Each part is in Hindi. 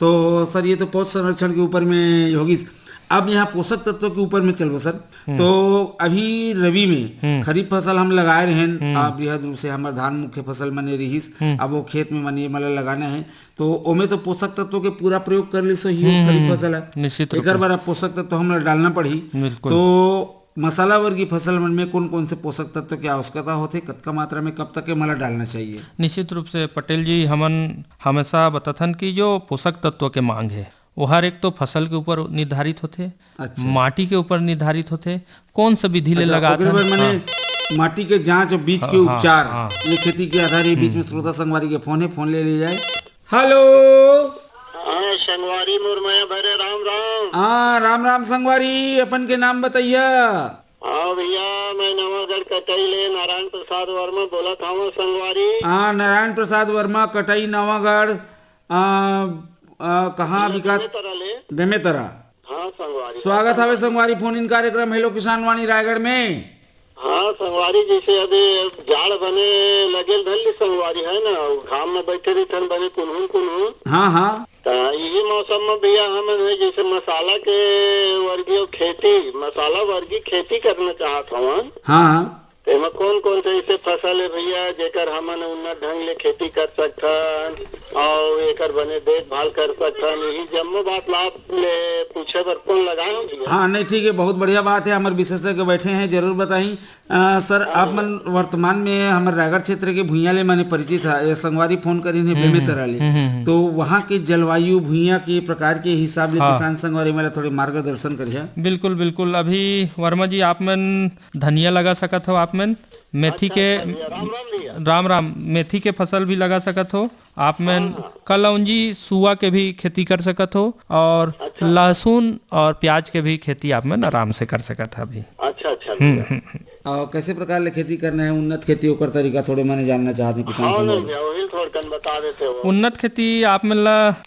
तो सर ये तो पोषक संरक्षण के ऊपर में होगी। अब यहाँ पोषक तत्वों के ऊपर में चलो सर। तो अभी रबी में खरीफ फसल हम लगाए रहे हैं, अब बृहद रूप से हमारे धान मुख्य फसल मने रहीस, अब वो खेत में मने मतलब लगाना है, तो ओमे तो पोषक तत्वों के पूरा प्रयोग कर ली सही खरीफ फसल है, निश्चित एक बार पोषक तत्व हमें डालना पड़ी। तो मसाला वर्गीय फसल में कौन कौन से पोषक तत्व की आवश्यकता होती, कतका मात्रा में कब तक के मला डालना चाहिए? निश्चित रूप से पटेल जी, हमन हमेशा बताथन कि जो पोषक तत्व के मांग है वो हर एक तो फसल के ऊपर निर्धारित होते। अच्छा। माटी के ऊपर निर्धारित होते, कौन सा विधि ले लगा माटी के जांच और बीज के उपचार, ये खेती के आधार। बीच में श्रोता संगवारी के फोन ले ली जाए। हेलो संगवारी मुरमया भरे राम राम। हाँ राम राम संगवारी, अपन के नाम बताइए। हाँ भैया, मैं नवागढ़ कटई ले नारायण प्रसाद वर्मा बोला था संगवारी। हाँ नारायण प्रसाद वर्मा, कटई नवागढ़। कहाँ विकास बेमेतरा। हाँ संगवारी, स्वागत है संगवारी फोन इन कार्यक्रम हेलो किसान वाणी रायगढ़ में। हाँ संगवारी, जैसे अभी जाड़ बने लगे धल्ली संगवारी है ना, घाम में बैठे रही ठंड बने कुनहुन। हाँ हाँ, यही मौसम में भैया हम जैसे मसाला के वर्गीय खेती, मसाला वर्गीय खेती करना चाहत हूँ। हाँ एमा कौन कौन से ऐसे फसल है भैया जेकर हमन उन्नत ढंग ले खेती कर सकथन और एकर बने देखभाल कर सकथन, यही जम्मो बात लाभ ले पूछे बर फोन लगाए हो भैया। हाँ नहीं ठीक है, बहुत बढ़िया बात है। हमारे विशेषज्ञ बैठे हैं, जरूर बताई। सर आप मन वर्तमान में हमारे रायगढ़ क्षेत्र के भुइयां ले मैंने परिचित है, संगवारी फोन करी है बेमेतरा ले, तो वहाँ की जलवायु भुइयां के प्रकार के हिसाब से किसान संगवारी मेरा थोड़े मार्गदर्शन करिए। बिल्कुल बिल्कुल। अभी वर्मा जी आप मन धनिया लगा सकत हो, आप मन मेथी के राम मेथी के फसल भी लगा सकत हो आप में। कलौंजी सुआ के भी खेती कर सकत हो, और लहसुन और प्याज के भी खेती आप में आराम से कर सकत है अभी। अच्छा। और कैसे प्रकार ले खेती करना है, उन्नत खेती ओकर तरीका थोड़े मैंने जानना चाहते किसान संगवारी। बता देते हो उन्नत खेती आप में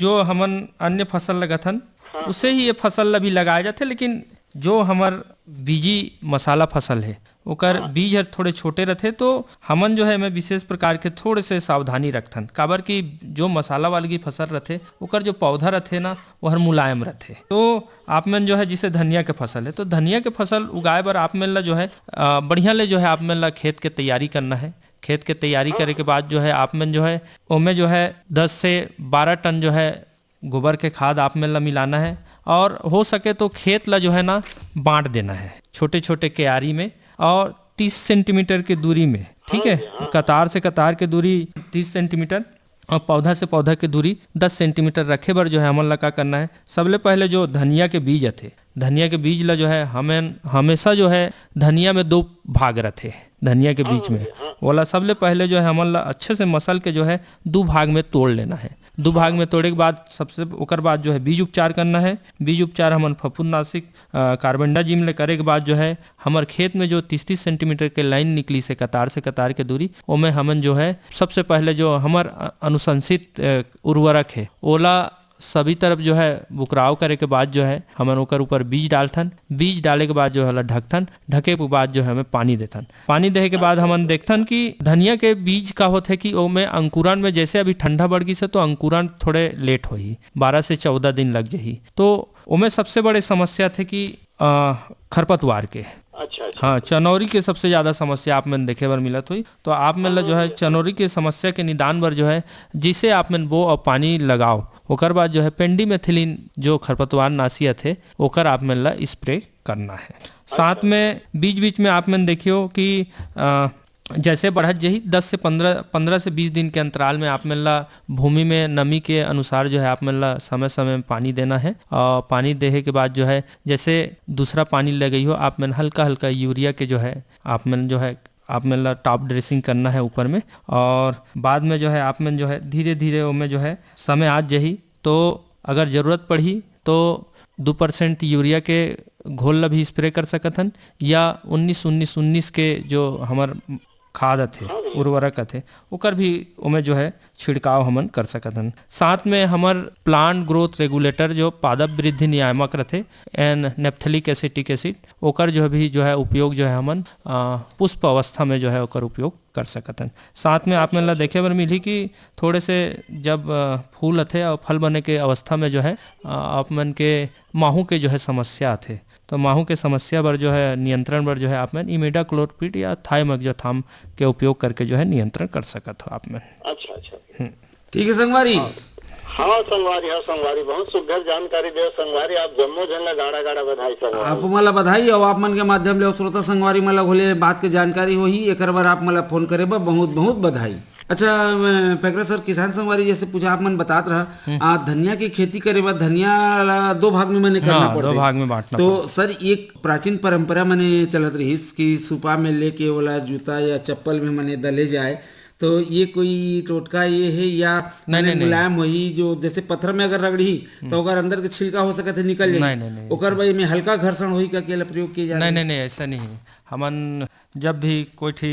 जो हमन अन्य फसल लगथन उससे ही ये फसल भी लगाए जाते, लेकिन जो हमार बीजी मसाला फसल है ओकर बीज हर थोड़े छोटे रहते, तो हमन जो है मैं विशेष प्रकार के थोड़े से सावधानी रखथन। काबर कि जो मसाला वाली फसल रहते ओकर जो पौधा रहते ना वो हर मुलायम रहते। तो आप में जो है जिसे धनिया के फसल है, तो धनिया के फसल उगाए बर आप में जो है बढ़िया ले जो है आप में खेत के तैयारी करना है। खेत के तैयारी करे के बाद जो है आप में जो है ओमे जो है 10 से 12 टन जो है गोबर के खाद आप में मिलाना है, और हो सके तो खेत ला जो है ना बांट देना है छोटे छोटे क्यारी में, और 30 सेंटीमीटर की दूरी में, ठीक है। कतार से कतार की दूरी 30 सेंटीमीटर और पौधा से पौधा की दूरी 10 सेंटीमीटर रखे बर जो है हमन ला का करना है। सबले पहले जो धनिया के बीज थे, धनिया के बीज ला जो है हमें हमेशा जो है धनिया में 2 भाग रहते धनिया के बीच में, बोला सबले पहले जो है हमन ला अच्छे से मसल के जो है 2 भाग में तोड़ लेना है। 2 भाग में तोड़े के बाद सबसे ओकर बाद जो है बीज उपचार करना है। बीज उपचार हमन फफूंदनाशक कार्बेंडाजिम ले करे के बाद जो है हमार खेत में जो 30-30 सेंटीमीटर के लाइन निकली से कतार के दूरी, ओमे हमन जो है सबसे पहले जो हमार अनुशंसित उर्वरक है ओला सभी तरफ जो है बुकराव करे के बाद जो है हमन ओकर ऊपर बीज डालथन। बीज डाले के बाद जो है ढकथन, ढके के बाद जो है हमें पानी देथन। पानी देने के बाद हमन देखथन कि धनिया के बीज का होता है कि ओमे अंकुरन में, जैसे अभी ठंडा बढ़ गई से तो अंकुरन थोड़े लेट होही, 12 से 14 दिन लग जाही। तो ओमे सबसे बड़े समस्या थे कि खरपतवार के। अच्छा। हाँ, चनौरी के सबसे ज्यादा समस्या आप में देखे बर मिलत हुई। तो आप में जो है चनौरी के समस्या के निदान बर जो है जिसे आप में बो और पानी लगाओ, ओकर बाद जो है पेंडीमेथिलीन जो खरपतवार नाशिया थे ओकर आप में ला स्प्रे करना है। साथ में बीच बीच में आप में देखियो कि जैसे बढ़त जही 10 से 15 से 20 दिन के अंतराल में आप मिला भूमि में नमी के अनुसार जो है आप मिला समय समय में पानी देना है। और पानी देने के बाद जो है जैसे दूसरा पानी ले गई हो आप में हल्का हल्का यूरिया के जो है आप में जो है आप में टॉप ड्रेसिंग करना है ऊपर में। और बाद में जो है आप में जो है धीरे धीरे उनमें जो है समय आज जही तो अगर ज़रूरत पड़ी तो 2% यूरिया के घोल ला भी स्प्रे कर सकत हन, या 19-19-19 के जो हमार खाद थे उर्वरक थे ओकर भी उमें जो है छिड़काव हमन कर सकत हन। साथ में हमार प्लांट ग्रोथ रेगुलेटर जो पादप वृद्धि नियामक रहते एन नेप्थेलिक एसिटिक एसिड ओकर जो है भी जो है उपयोग जो है हमन पुष्प अवस्था में जो है ओकर उपयोग कर सकत हन। साथ में आप मन ला देखे बर मिली कि थोड़े से जब फूल आथे और फल बने के अवस्था में जो है आप मन के माहू के जो है समस्या आथे, तो माहू के समस्या बर जो है नियंत्रण बर जो है आप मन इमिडाक्लोप्रिड या थाइमोक्साम के उपयोग करके जो है नियंत्रण कर सकत हो आप मन। अच्छा अच्छा ठीक है संगवारी। हाँ संगवारी बहुत सुघर जानकारी दे संगवारी। आप जम्मो जन ला गाड़ा गाड़ा बधाई संगवारी। आप मला बधाई और आप मन के माध्यम ले श्रोता संगवारी मला होले बात के जानकारी होही, एकर बार आप मला फोन करे बा बहुत बहुत बधाई। अच्छा पैकरा सर, किसान संगवारी जैसे पूछा आप मन बतात रहा धनिया की खेती करे बाद धनिया ला 2 भाग में मैंने करना पड़ता, 2 भाग में बांटना। तो सर एक प्राचीन परंपरा मैंने चलत रही कि सुपा में लेके वाला जूता या चप्पल में मैंने दले जाए, तो ये कोई टोटका ये है या नहीं मुलायम वही जो जैसे पत्थर में अगर रगड़ी तो अगर अंदर के छिलका हो सके निकल जाए, ओकर भाई में हल्का घर्षण होई का केला प्रयोग किया जाए? नहीं ऐसा नहीं है। हमन जब भी कोई ठी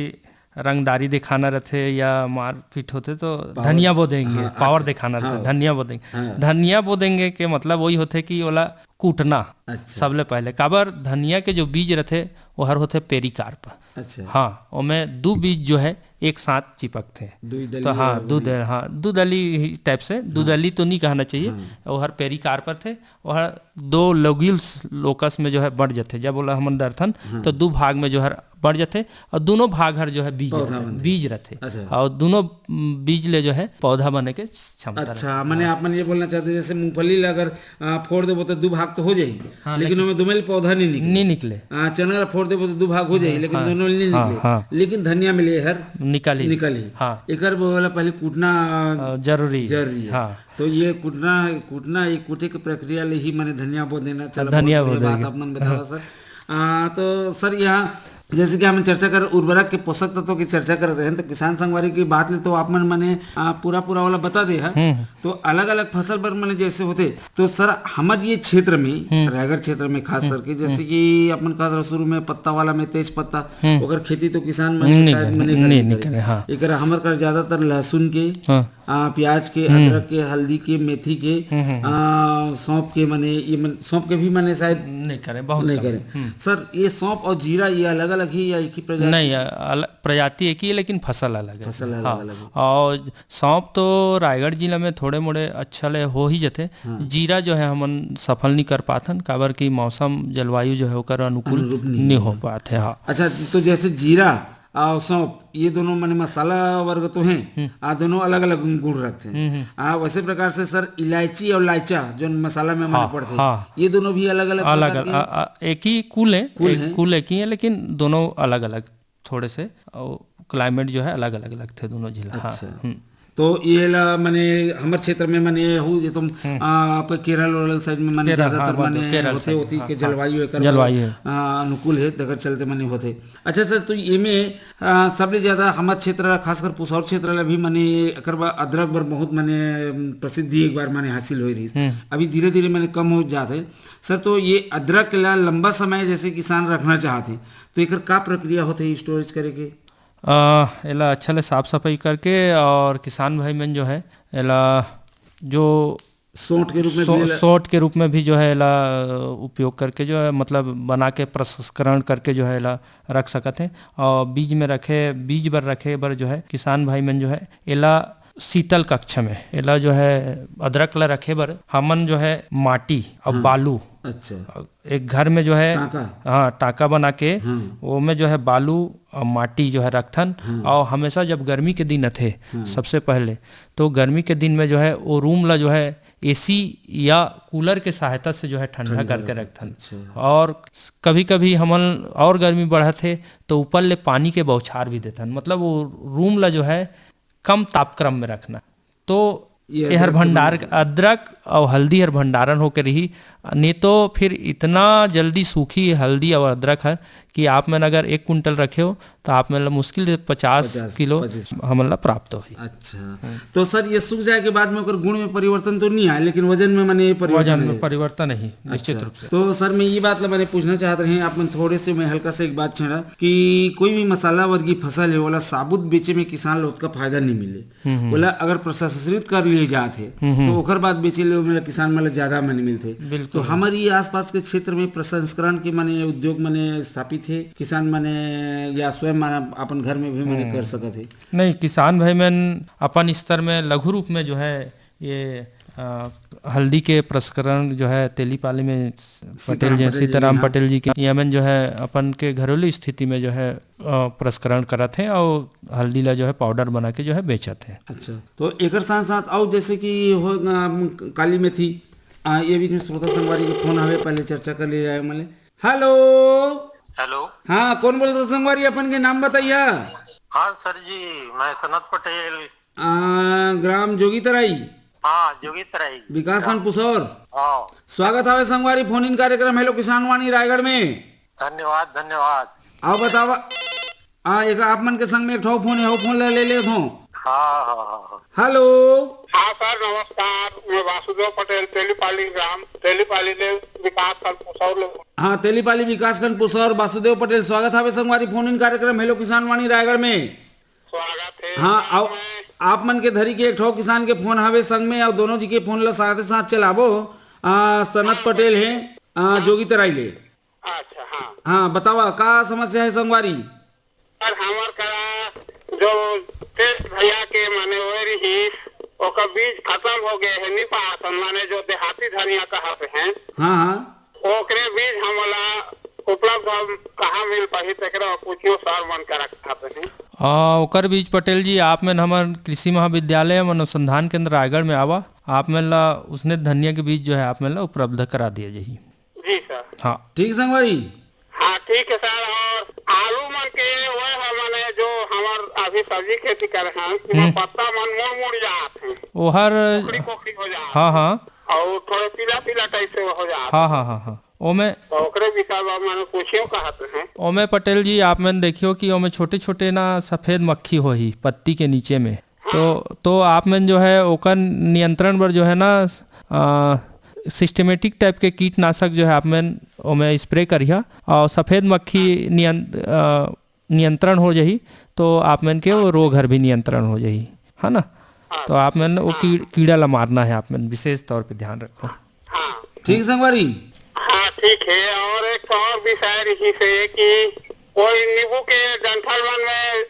रंगदारी दिखाना रहते या मारपीट होते तो धनिया बो देंगे, पावर दिखाना रहते धनिया बो देंगे। धनिया बो देंगे के मतलब वही होते कि ओला कूटना सबले पहले। काबर धनिया के जो बीज रहते वो हर होते पेरिकार्प। अच्छा हाँ, उसमें 2 बीज जो है एक साथ चिपकते हैं, तो हाँ दूधली टाइप से, दूधली तो नहीं कहना चाहिए, वो हर पेरिकार्प थे, वह 2 लोग्यूल्स लोकस में जो है बढ़ जाते। जब बोला हम दर्थन तो 2 भाग में जो है बढ़ जाते और दोनों भाग हर जो है बीज रहते और दोनों बीज ले जो है पौधा बने के क्षमता। अच्छा मैंने आप मन ये बोलना चाहते जैसे मूंगफली अगर फोड़ देबो तो 2 भाग तो हो जाई, लेकिन उसमें दोनों पौधा नहीं निकले। चना फोड़ देबो तो 2 भाग हो जाई, लेकिन दोनों नहीं निकले। लेकिन धनिया में ले हर निकली। हाँ, एकर बोला पहले कूटना जरूरी है। हाँ, तो ये कूटना ये कूटे की प्रक्रिया ले ही मैंने धनिया बो देना। चलो धनिया बात आप मन बतावा सर। तो सर यहाँ जैसे कि हम चर्चा कर उर्वरक के पोषक तत्वों की चर्चा करते हैं, तो किसान संगवारी की बात ले तो आप मैंने पूरा वाला बता दे है। तो अलग अलग फसल पर मैंने जैसे होते, तो सर हमारे ये क्षेत्र में रायगढ़ क्षेत्र में खास करके जैसे कि अपन कहा शुरू में पत्ता वाला में तेज पत्ता अगर खेती तो किसान शायद एक हमारे कर ज्यादातर लहसुन के, प्याज के, अदरक के, हल्दी के, मेथी के, सौंफ के सौंफ के भी मैंने शायद नहीं करे सर। ये सौंफ और जीरा ये अलग अलग ही या एक ही प्रजाति? नहीं, प्रजाति एक ही है लेकिन फसल अलग है। हाँ, और सौंफ तो रायगढ़ जिला में थोड़े मोड़े अच्छा ले हो ही जाते। जीरा जो है हमन सफल नहीं कर पाथन, काबर की मौसम जलवायु जो है ओकर अनुकूल नहीं हो पाते। हाँ, अच्छा तो जैसे जीरा और सौंफ ये दोनों माने मसाला वर्ग तो हैं, दोनों अलग अलग गुण रखते हैं। वैसे प्रकार से सर इलायची और लाइचा जो मसाला में माने पड़ते हैं, ये दोनों भी अलग अलग एक ही कुल एक ही है, लेकिन दोनों अलग अलग थोड़े से और क्लाइमेट जो है अलग अलग थे दोनों जिला। हाँ, तो ये मैंने हमारे क्षेत्र में मैंने ये तुम आप केरल वाले साइड में मैंने ज्यादातर मैंने होती के जलवायु अनुकूल है दगर चलते मैंने होते। अच्छा सर, तो ये में सबसे ज्यादा हमारे क्षेत्र खासकर पुसौर क्षेत्र भी मैंने अदरक बर बहुत मैंने प्रसिद्धि एक बार मैंने हासिल हो रही, अभी धीरे धीरे मैंने कम हो जाते सर। तो ये अदरक ला लंबा समय जैसे किसान रखना चाहते तो एक का प्रक्रिया होते स्टोरेज करे के? एला अच्छा ले साफ सफाई करके और किसान भाई मन जो है एला जो सोंठ के रूप में भी जो है एला उपयोग करके जो है मतलब बना के प्रसंस्करण करके जो है एला रख सकते हैं। और बीज बर रखे बर जो है किसान भाई मन जो है एला शीतल कक्ष में एला जो है अदरक ला रखे बर हमन जो है माटी और बालू, अच्छा एक घर में जो है टाका बना के वो में जो है बालू और माटी जो है रखथन। और हमेशा जब गर्मी के दिन थे सबसे पहले तो गर्मी के दिन में जो है वो रूम ला जो है एसी या कूलर के सहायता से जो है ठंडा करके रखथन। और कभी कभी हमन और गर्मी बढ़ा थे तो ऊपर ले पानी के बौछार भी देथन, मतलब वो रूम ला जो है कम तापक्रम में रखना। तो हर भंडार अदरक और हल्दी हर भंडारण होकर रही, नहीं तो फिर इतना जल्दी सूखी हल्दी और अदरक है कि आप में अगर 1 कुंटल रखे हो तो आप में मुश्किल से 50 किलो हमला प्राप्त हो। अच्छा, तो सर ये सूख जाए के बाद में गुण में परिवर्तन तो नहीं आए, लेकिन वजन में मैंने परिवर्तन नहीं निश्चित रूप से। तो सर मैं ये बात मैंने पूछना चाहते हैं आप में थोड़े से, मैं हल्का से एक बात छेड़ा कि कोई भी मसाला वर्गी फसल है वाला साबुत बेचे में किसान लोग का फायदा नहीं मिले, बोला अगर प्रसंस्कृत कर लिए जाते तो ओकर बाद बेचे ले किसान मतलब ज्यादा मैंने मिलते। तो हमारी आसपास के क्षेत्र में प्रसंस्करण के माने उद्योग मैंने स्थापित थे किसान माने या स्वयं माने अपन घर में भी मैंने कर सकत है? नहीं, किसान भाई मन अपन स्तर में लघु रूप में जो है ये हल्दी के प्रसंस्करण जो है तेलीपाली में सीताराम पटेल जी के यमन जो है अपन के घरेलू स्थिति में जो है प्रसंस्करण करत हैं और हल्दी ला जो है पाउडर बना के जो है बेचत है। अच्छा, तो एक साथ साथ और जैसे कि हो काली मेथी, ये बीच में श्रोता संगवारी के फोन आवे, पहले चर्चा कर ले जाए मले। हेलो हेलो, हाँ, कौन बोल रहे संगवारी, अपन के नाम बताइए। हाँ सर जी, मैं सनत पटेल, ग्राम जोगी तराई, हाँ जोगी तराई, विकासखंड पुसौर। हाँ, स्वागत है संगवारी फोन इन कार्यक्रम हेलो किसान वाणी रायगढ़ में। धन्यवाद धन्यवाद। आओ बतावा, एक आप मन के संग में एक ठो फोन है, हो फोन ले ले हो। हाँ हाँ हाँ, हेलो, हाँ सर नमस्कार, मैं वासुदेव पटेल, तेलीपाली ग्राम, तेलीपाली ले विकासखंड पुसौर। हाँ, तेलीपाली विकासखंड पुसौर, वासुदेव पटेल। स्वागत है संगवारी फोन इन कार्यक्रम हेलो किसान वाणी रायगढ़ में। स्वागत है। हाँ, आओ आप मन के धरी के एक ठो किसान के फोन हवे संग में, और दोनों जी के फोन ला साथ साथ चलाबो। सनत पटेल है जोगी तराई ले। अच्छा, हाँ हाँ, बतावा का समस्या है संगवारी? सर, हमार का जो टेस्ट भैया के माने वो रही, ओका बीज खत्म हो गए है, नहीं पासन माने जो देहाती धनिया कहते हैं। हाँ हाँ, ओकरे बीज हमला उपलब्ध कहाँ मिल पाही, तेकरा पूछियो सर मन कर रखते हैं। ओकर बीज पटेल जी आप में हमारे कृषि महाविद्यालय एवं अनुसंधान केंद्र रायगढ़ में आवा, आप में ला उसने धनिया के बीज जो है आप में ला उपलब्ध करा दिया जाही। जी सर। हाँ ठीक संगवारी। हाँ ठीक है सर। और आलू मन के वो है माने जो हमार अभी सब्जी खेती कर रहे हैं, पत्ता मन मुड़ जाते हैं, वो हर कोकड़ी हो जाते, हाँ हाँ, और थोड़े पीला पीला टाइप से हो जाते। हाँ हाँ हाँ हाँ, ओमे तो ओकरे विषय में मैंने पूछियो कहते हैं। ओमे पटेल जी आप मैंने देखियो कि ओमे छोटे छोटे ना सफेद मक्खी हो ही पत्ती के नीचे में, तो आप में जो है ओकर नियंत्रण पर जो है ना सिस्टमेटिक टाइप के कीटनाशक जो है आप में ओमे स्प्रे करिए, और सफेद मक्खी नियंत्रण हो जाही, तो आप में के वो रोग हर भी नियंत्रण हो जाही, है ना। तो आप में वो कीड़ा ला मारना है, आप में विशेष तौर पे ध्यान रखो। हाँ ठीक संगवारी। हाँ ठीक है। और एक और विषय रही से कि कोई नींबू के डंठल मन में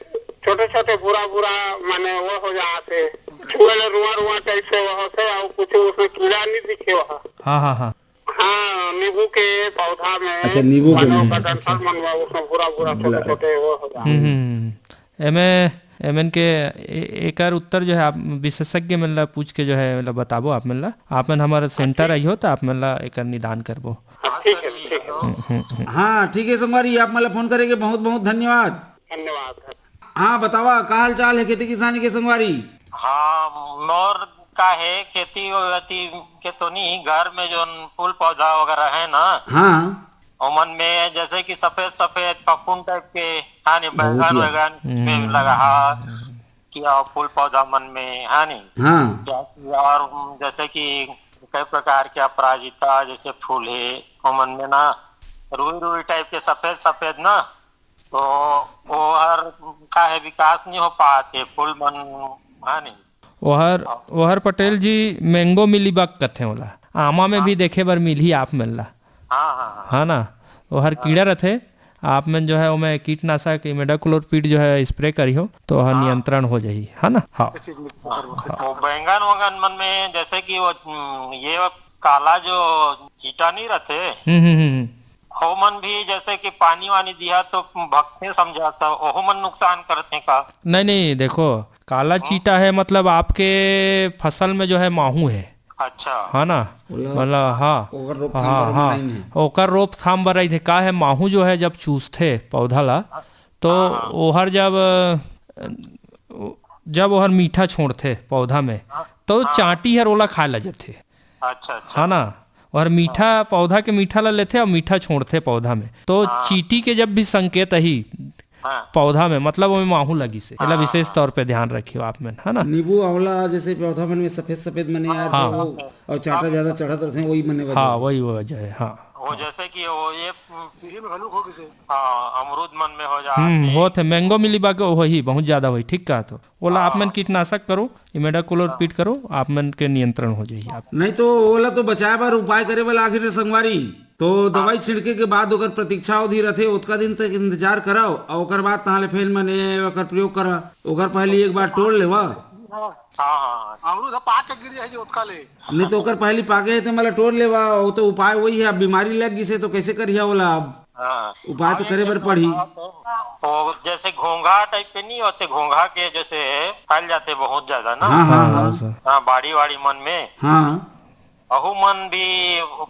छोटे छोटे बुरा बुरा माने वो हो जाते, छुएले रुआ रुआ टाइप से वो होते, और कुछ उसमें कीड़ा नहीं दिखे वहाँ। हाँ हाँ हाँ हाँ, नींबू के पौधा में। अच्छा, नींबू के डंठल मन में उसमें बुरा बुरा छोटे छोटे वो हो जाते। एमन के एकर उत्तर जो है आप विशेषज्ञ मिलला पूछ के जो है मतलब बताबो आप मिलला, आप मन हमारा सेंटर आई हो तो आप मिलला एकर निदान करबो। ठीक है ठीक है। हाँ ठीक है संगवारी, आप मतलब फोन करेंगे, बहुत बहुत धन्यवाद। धन्यवाद। हाँ बतावा का हाल चाल है खेती किसानी के संगवारी? हाँ, मोर का है खेती वेती के तो नहीं, घर में जो फूल पौधा वगैरह है ना, हाँ, उमन में जैसे कि सफेद सफेद फफूंद टाइप के, हाँ नहीं, बैगन वैगन में लगा किया फूल पौधा मन में, हाँ नहीं। हाँ, और जैसे कि कई प्रकार के अपराजिता जैसे फूल है, उमन में ना रुई रुई टाइप के सफेद सफेद ना, तो वो हर का है विकास नहीं हो पाते फूल मन, हाँ नहीं। वहर पटेल जी मैंगो मिलीबग कथे होला, आमा में भी देखे बर मिली आप मिलला। हाँ हाँ हाँ ना, वो हर कीड़ा रहते, आप में जो है वो मैं कीटनाशक इमिडाक्लोप्रिड जो है स्प्रे करियो तो हर नियंत्रण हो जाही, है ना। हाँ, वो बैंगन वगन मन में जैसे कि वो ये काला जो चीटा नहीं रहते, हो मन भी जैसे कि पानी वानी दिया तो भक्ते समझाता, ओहो मन नुकसान करते का? नहीं, देखो काला चीटा है मतलब आपके फसल में जो है माहू है। अच्छा, हाँ ना, मतलब हाँ ओकर रोकथाम बरई थे का है, माहू जो है जब चूसते पौधा ला तो ओहर जब ओहर मीठा छोड़ते पौधा में तो चाटी हर ओला खाए ला जाते। अच्छा, हाँ ना, और मीठा पौधा के मीठा ला लेते और मीठा छोड़ते पौधा में, तो चीटी के जब भी संकेत ही पौधा में मतलब वो माहू लगी से, मतलब विशेष तौर पे ध्यान रखियो आप में, है ना। नींबू आंवला जैसे पौधा मन में सफेद सफेद मने यार, हाँ, तो और चाटा ज्यादा चढ़त रहते हैं, वही मने वजह। हाँ वही वजह है। हाँ, वो जैसे कि वो ये हाँ अमरूद मन में हो जाए, होते मैंगो मिलीबग वही बहुत ज्यादा वही, ठीक कहा। तो ओला आप मन कीटनाशक करो, इमिडाक्लोप्रिड करो, आप मन के नियंत्रण हो जाइए। आप नहीं तो ओला तो बचाए बार उपाय करे वाला आखिर संगवारी तो दवाई छिड़के के बाद ओकर प्रतीक्षा अवधि रथे, उतना दिन तक इंतजार कराओ और ओकर बाद ताहले फिर मने ओकर प्रयोग करा। ओकर पहले एक बार तोड़ लेवा, हाँ अमरूद पाक के गिरी है जो उसका ले नहीं तो ओकर पहले पाके है तो मतलब तोड़ लेवा। वो तो उपाय वही है, अब बीमारी लग गई से तो कैसे करिया बोला, अब हाँ। उपाय तो करे बर पड़ी। वो जैसे घोंघा टाइप के नहीं होते, घोंघा के जैसे फैल जाते बहुत ज्यादा ना। हाँ हाँ हाँ हाँ बाड़ी वाड़ी मन में, हाँ अहू मन भी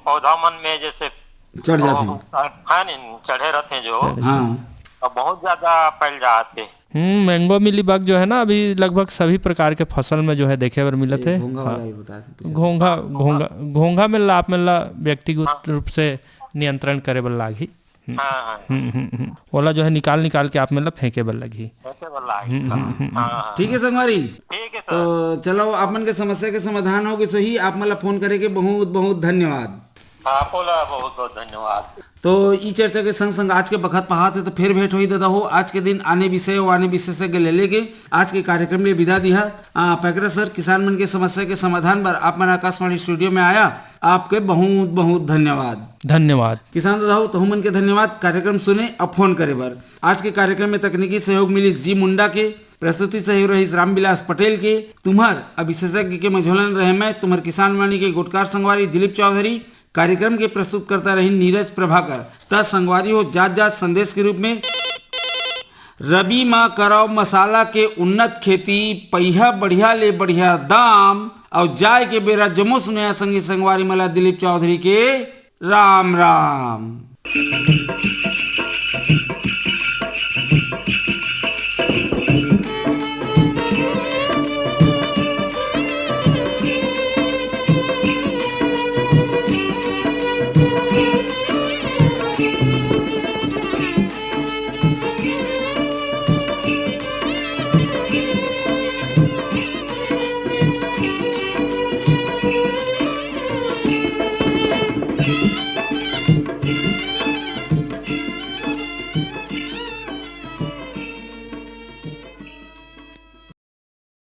पौधा मन में जैसे चढ़ जाते, हाँ नहीं चढ़े रहते जो, हाँ और बहुत ज्यादा फैल जाते। मैंगो मिलीबग जो है ना अभी लगभग सभी प्रकार के फसल में जो है देखे बर मिलत है। घोंघा वाला ही बता दे। घोंघा घोंघा घोंघा में आप मिलला व्यक्तिगत रूप से नियंत्रण करे बर लागी। हाँ ओला जो है निकाल के आप मतलब फेंके बर लगी। ऐसे वाला है। हाँ ठीक है संगवारी, ठीक है सर। तो चलो आप मन के समस्या के समाधान होगी सही। आप मतलब फोन करे के बहुत बहुत धन्यवाद। आपको बहुत बहुत धन्यवाद। तो ई चर्चा के संग संग आज के बखत पहात है तो फिर भेंट हुई दादा हो। आज के दिन आने विषय और आने विशेषज्ञ ले लेके आज के कार्यक्रम में विदा दिया। पैकरा सर किसान मन के समस्या के समाधान पर आप मन आकाशवाणी स्टूडियो में आया, आपके बहुत बहुत धन्यवाद। धन्यवाद किसान दादा हो तो मन के धन्यवाद कार्यक्रम सुने अब फोन करे बर। आज के कार्यक्रम में तकनीकी सहयोग मिली जी मुंडा के, प्रस्तुति सहयोग रही रामविलास पटेल के, तुम्हार विशेषज्ञ के मझोलन रहे मैं तुम्हार किसान वाणी के गुटकार संगवारी दिलीप चौधरी। कार्यक्रम के प्रस्तुत करता रही नीरज प्रभाकर। त संगवारी हो जात जात संदेश के रूप में रबी माँ कराओ मसाला के उन्नत खेती, पहिया बढ़िया ले बढ़िया दाम और जाय के बेरा जमो सुनया संगी संगवारी मला दिलीप चौधरी के राम राम।